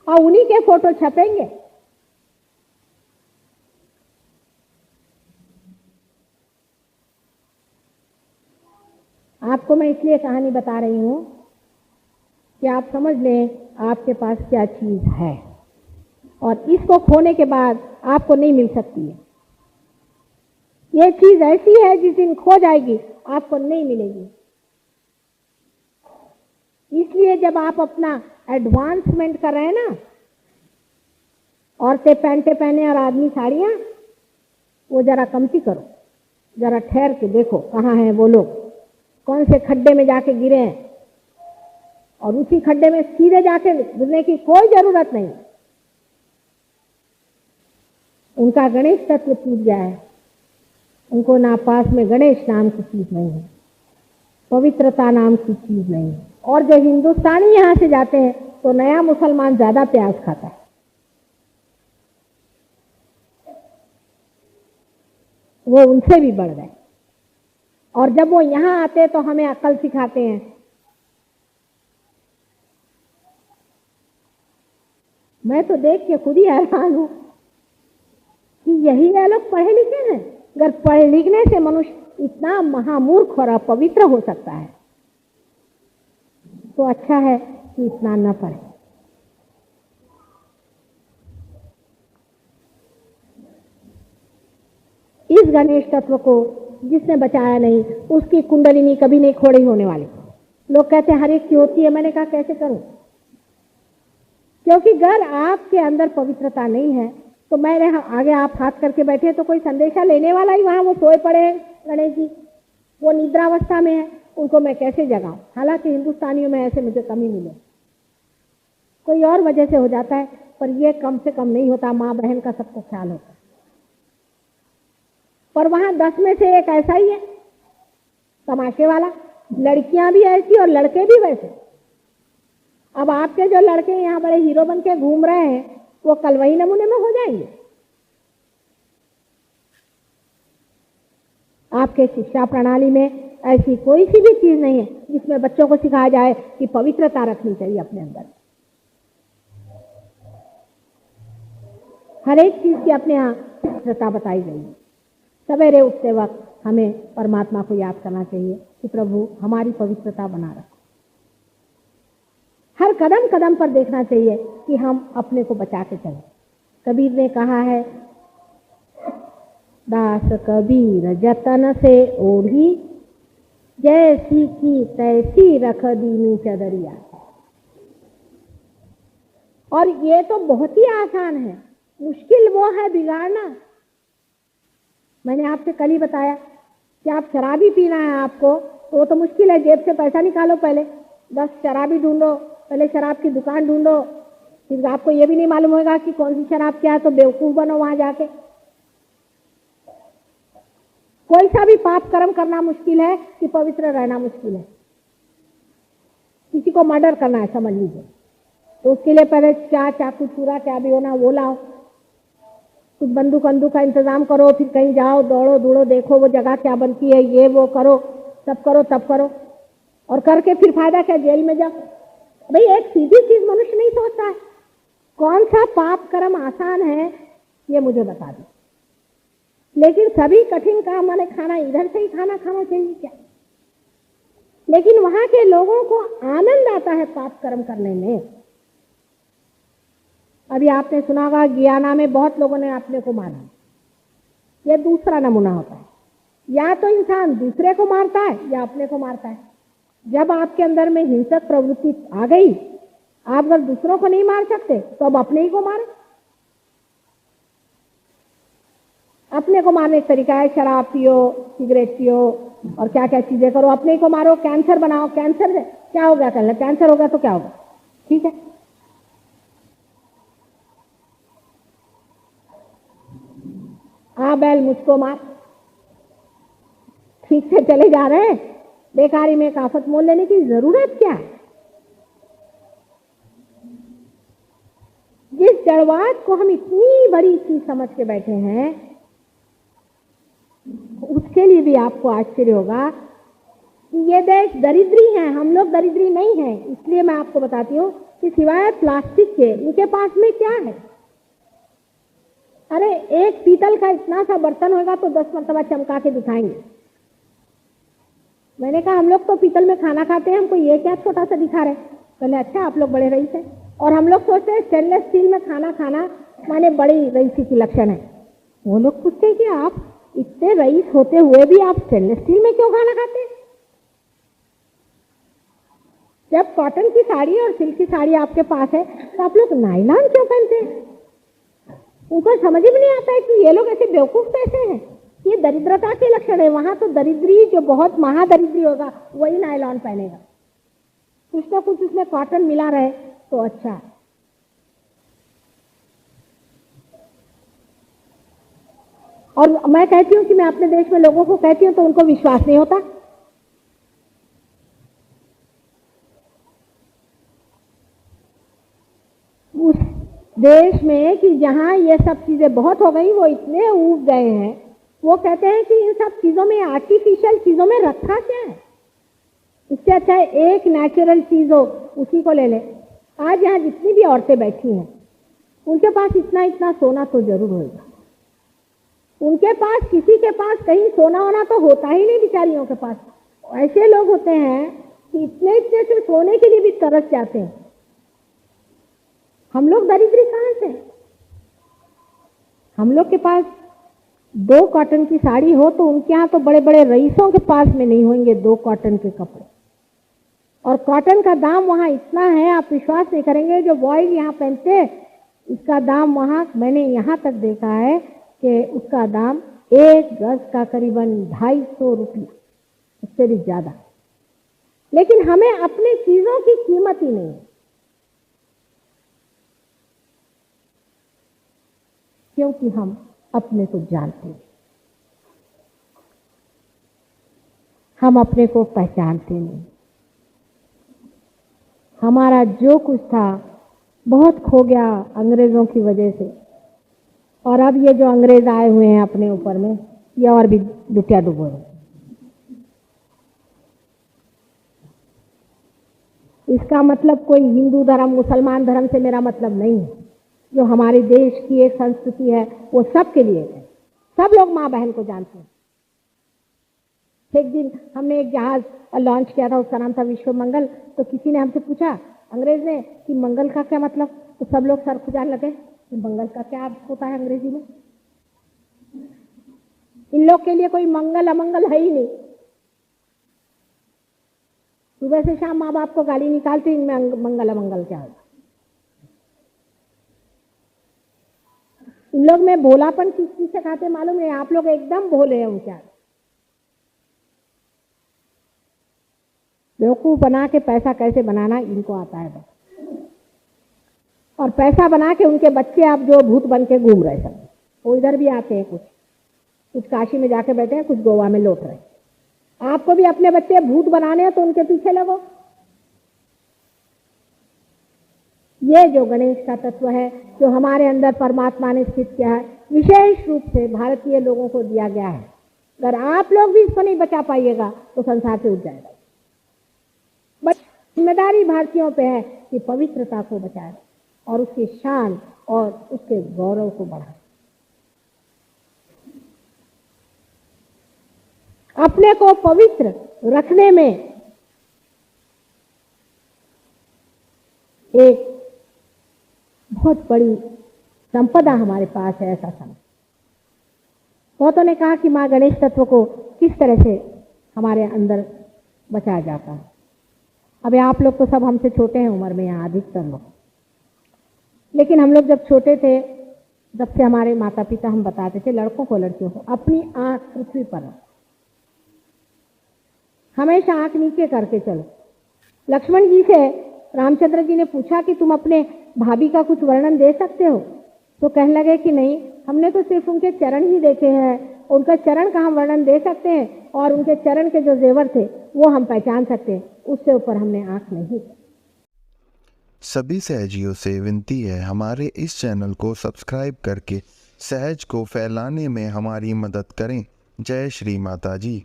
और उन्हीं के फोटो छपेंगे। आपको मैं इसलिए कहानी बता रही हूं कि आप समझ लें आपके पास क्या चीज है, और इसको खोने के बाद आपको नहीं मिल सकती है। ये चीज ऐसी है जिस दिन खो जाएगी आपको नहीं मिलेगी। इसलिए जब आप अपना एडवांसमेंट कर रहे हैं ना, औरतें पैंटे पहने और आदमी साड़ियां, वो जरा कमती करो, जरा ठहर के देखो कहाँ हैं वो लोग, कौन से खड्डे में जाके गिरे हैं, और उसी खड्डे में सीधे जाके गिरने की कोई जरूरत नहीं। उनका गणेश तत्व टूट गया है, उनको ना पास में गणेश नाम की चीज नहीं है, पवित्रता नाम की चीज नहीं है। और जो हिंदुस्तानी यहां से जाते हैं तो नया मुसलमान ज्यादा प्याज खाता है, वो उनसे भी बढ़ गए। और जब वो यहां आते तो हमें अकल सिखाते हैं। मैं तो देख के खुद ही हैरान हूं कि यही है लोग पढ़े लिखे हैं। अगर पढ़े लिखने से मनुष्य इतना महामूर्ख और अपवित्र हो सकता है तो अच्छा है कि इतना न पढ़े। इस गणेश तत्व को जिसने बचाया नहीं, उसकी कुंडलिनी कभी नहीं खोड़ी होने वाली। लोग कहते हैं हर एक की होती है, मैंने कहा कैसे करूं? क्योंकि अगर आपके अंदर पवित्रता नहीं है तो मेरे आगे आप हाथ करके बैठे तो कोई संदेशा लेने वाला ही वहां वो सोए पड़े हैं गणेश जी, वो निद्रावस्था में है, उनको मैं कैसे जगाऊं? हालांकि हिंदुस्तानियों में ऐसे मुझे कमी मिले, कोई और वजह से हो जाता है, पर ये कम से कम नहीं होता। माँ बहन का सबको ख्याल होता है, पर वहां 10 में से एक ऐसा ही है तमाशे वाला। लड़कियां भी ऐसी और लड़के भी वैसे। अब आपके जो लड़के यहाँ बड़े हीरो बन के घूम रहे हैं वो कल वही नमूने में हो जाएंगे। आपके शिक्षा प्रणाली में ऐसी कोई सी भी चीज नहीं है जिसमें बच्चों को सिखाया जाए कि पवित्रता रखनी चाहिए अपने अंदर। हर एक चीज की अपने यहाँ पवित्रता बताई गई है। सवेरे उठते वक्त हमें परमात्मा को याद करना चाहिए कि प्रभु हमारी पवित्रता बना रखो। हर कदम कदम पर देखना चाहिए कि हम अपने को बचा के चलें। कबीर ने कहा है, दास कबीर जतन से ओढ़ी, जैसी की तैसी रख दीनी चदरिया। और ये तो बहुत ही आसान है, मुश्किल वो है बिगाड़ना। मैंने आपसे कल ही बताया कि आप शराबी पीना है आपको, तो वो तो मुश्किल है। जेब से पैसा निकालो, पहले 10 शराबी ढूंढो, पहले शराब की दुकान ढूंढो, फिर आपको ये भी नहीं मालूम होगा कि कौन सी शराब क्या है, तो बेवकूफ बनो वहां जाके। कोई सा भी पाप कर्म करना मुश्किल है कि पवित्र रहना मुश्किल है। किसी को मर्डर करना है समझ लीजिए, तो उसके लिए पहले क्या चाकू छुरा क्या भी होना वो लाओ, कुछ बंदूक का इंतजाम करो, फिर कहीं जाओ, दौड़ो दौड़ो, देखो वो जगह क्या बनती है, ये वो करो, सब करो तब करो, और करके फिर फायदा क्या, जेल में जाओ। भाई एक सीधी चीज मनुष्य नहीं सोचता है। कौन सा पाप कर्म आसान है ये मुझे बता दो। लेकिन सभी कठिन काम वाले खाना इधर से ही खाना चाहिए क्या? लेकिन वहां के लोगों को आनंद आता है पाप कर्म करने में। अभी आपने सुना होगा गियाना में बहुत लोगों ने अपने को मारा। यह दूसरा नमूना होता है, या तो इंसान दूसरे को मारता है या अपने को मारता है। जब आपके अंदर में हिंसक प्रवृत्ति आ गई, आप अगर दूसरों को नहीं मार सकते तो अब अपने ही को मारे। अपने को मारने का तरीका है शराब पियो, सिगरेट पियो और क्या क्या चीजें करो, अपने को मारो। कैंसर बनाओ, कैंसर क्या हो गया, कैंसर होगा तो क्या होगा, ठीक है। हाँ बैल मुझको मार, ठीक से चले जा रहे हैं, बेकारी में काफत मोल लेने की जरूरत क्या है? जिस जड़वाद को हम इतनी बड़ी चीज समझ के बैठे हैं, उसके लिए भी आपको आश्चर्य होगा कि ये देश दरिद्री है, हम लोग दरिद्री नहीं है। इसलिए मैं आपको बताती हूँ कि सिवाय प्लास्टिक के इनके पास में क्या है। अरे एक पीतल का इतना सा बर्तन होगा तो 10 मरतबा चमका के दिखाएंगे। मैंने कहा हम लोग तो पीतल में खाना खाते हैं, हमको ये क्या छोटा सा दिखा रहे। पहले अच्छा आप लोग बड़े रईस हैं, और हम लोग सोचते हैं स्टेनलेस स्टील में खाना खाना माने बड़ी रईसी की लक्षण है। वो लोग पूछते हैं कि आप इतने रईस होते हुए भी आप स्टेनलेस स्टील में क्यों खाना खाते हैं? जब कॉटन की साड़ी और सिल्क की साड़ी आपके पास है तो आप लोग नायलॉन क्यों पहनते हैं? उनको समझ में नहीं आता है कि ये लोग ऐसे बेवकूफ कैसे हैं। ये दरिद्रता के लक्षण है। वहां तो दरिद्री जो बहुत महादरिद्री होगा वही नायलॉन पहनेगा। कुछ ना कुछ उसमें कॉटन मिला रहे तो अच्छा। और मैं कहती हूँ कि मैं अपने देश में लोगों को कहती हूँ तो उनको विश्वास नहीं होता। उस देश में कि जहां ये सब चीजें बहुत हो गई, वो इतने ऊब गए हैं, वो कहते हैं कि इन सब चीजों में, आर्टिफिशियल चीजों में रखा क्या है। इससे अच्छा है एक नेचुरल चीज हो उसी को ले ले। आज यहाँ जितनी भी औरतें बैठी हैं उनके पास इतना इतना सोना तो जरूर होगा। उनके पास, किसी के पास कहीं सोना होना तो होता ही नहीं बेचारियों के पास। ऐसे लोग होते हैं कि इतने इतने से सोने के लिए भी तरस जाते हैं। हम लोग दरिद्री कहां से? हम लोग के पास 2 कॉटन की साड़ी हो तो उनके यहाँ तो बड़े बड़े रईसों के पास में नहीं होंगे 2 कॉटन के कपड़े। और कॉटन का दाम वहां इतना है, आप विश्वास नहीं करेंगे। जो वॉइल यहाँ पहनते हैं इसका दाम वहां, मैंने यहाँ तक देखा है कि उसका दाम 1 गज का करीबन 250 रुपया, उससे भी ज्यादा। लेकिन हमें अपनी चीजों की कीमत ही नहीं है, क्योंकि हम अपने को जानते हैं, हम अपने को पहचानते नहीं। हमारा जो कुछ था बहुत खो गया अंग्रेजों की वजह से। और अब ये जो अंग्रेज आए हुए हैं अपने ऊपर में, ये और भी लुटिया डुबो है। इसका मतलब कोई हिंदू धर्म मुसलमान धर्म से मेरा मतलब नहीं है। जो हमारे देश की एक संस्कृति है वो सबके लिए है। सब लोग माँ बहन को जानते हैं। एक दिन हमने एक जहाज लॉन्च किया था, उसका नाम था विश्व मंगल। तो किसी ने हमसे पूछा, अंग्रेज ने, कि मंगल का क्या मतलब। तो सब लोग सर खुजाने लगे कि मंगल का क्या होता है अंग्रेजी में। इन लोग के लिए कोई मंगल अमंगल है ही नहीं। सुबह से शाम माँ बाप को गाली निकालते, इनमें मंगल अमंगल क्या होगा। इन लोग में भोलापन किस चीज से खाते मालूम है? आप लोग एकदम भोले हैं उनके। बेवकूफ बना के पैसा कैसे बनाना इनको आता है बस। और पैसा बना के उनके बच्चे आप जो भूत बन के घूम रहे सब, वो इधर भी आते हैं। कुछ काशी में जाके बैठे हैं, कुछ गोवा में लौट रहे। आपको भी अपने बच्चे भूत बनाने हैं तो उनके पीछे लगो। ये जो गणेश का तत्व है, जो हमारे अंदर परमात्मा ने स्थित किया है, विशेष रूप से भारतीय लोगों को दिया गया है। अगर आप लोग भी इसको नहीं बचा पाइएगा तो संसार से उठ जाएगा। बस जिम्मेदारी भारतीयों पे है कि पवित्रता को बचाए और उसकी शान और उसके गौरव को बढ़ाए। अपने को पवित्र रखने में एक बहुत बड़ी संपदा हमारे पास है, ऐसा समझ। बहुतों ने कहा कि मां गणेश तत्व को किस तरह से हमारे अंदर बचाया जाता है। अभी आप लोग तो सब हमसे छोटे हैं उम्र में, यहाँ अधिकतर लोग। लेकिन हम लोग जब छोटे थे, जब से हमारे माता पिता हम बताते थे लड़कों को लड़कियों को, अपनी आंख पृथ्वी पर हमेशा आंख नीचे करके चलो। लक्ष्मण जी से रामचंद्र जी ने पूछा कि तुम अपने भाभी का कुछ वर्णन दे सकते हो? तो कहने लगे कि नहीं, हमने तो सिर्फ उनके चरण ही देखे हैं, उनका चरण का हम वर्णन दे सकते हैं और उनके चरण के जो जेवर थे वो हम पहचान सकते हैं, उससे ऊपर हमने आंख नहीं। सभी सहजियों से विनती है, हमारे इस चैनल को सब्सक्राइब करके सहज को फैलाने में हमारी मदद करें। जय श्री माता जी।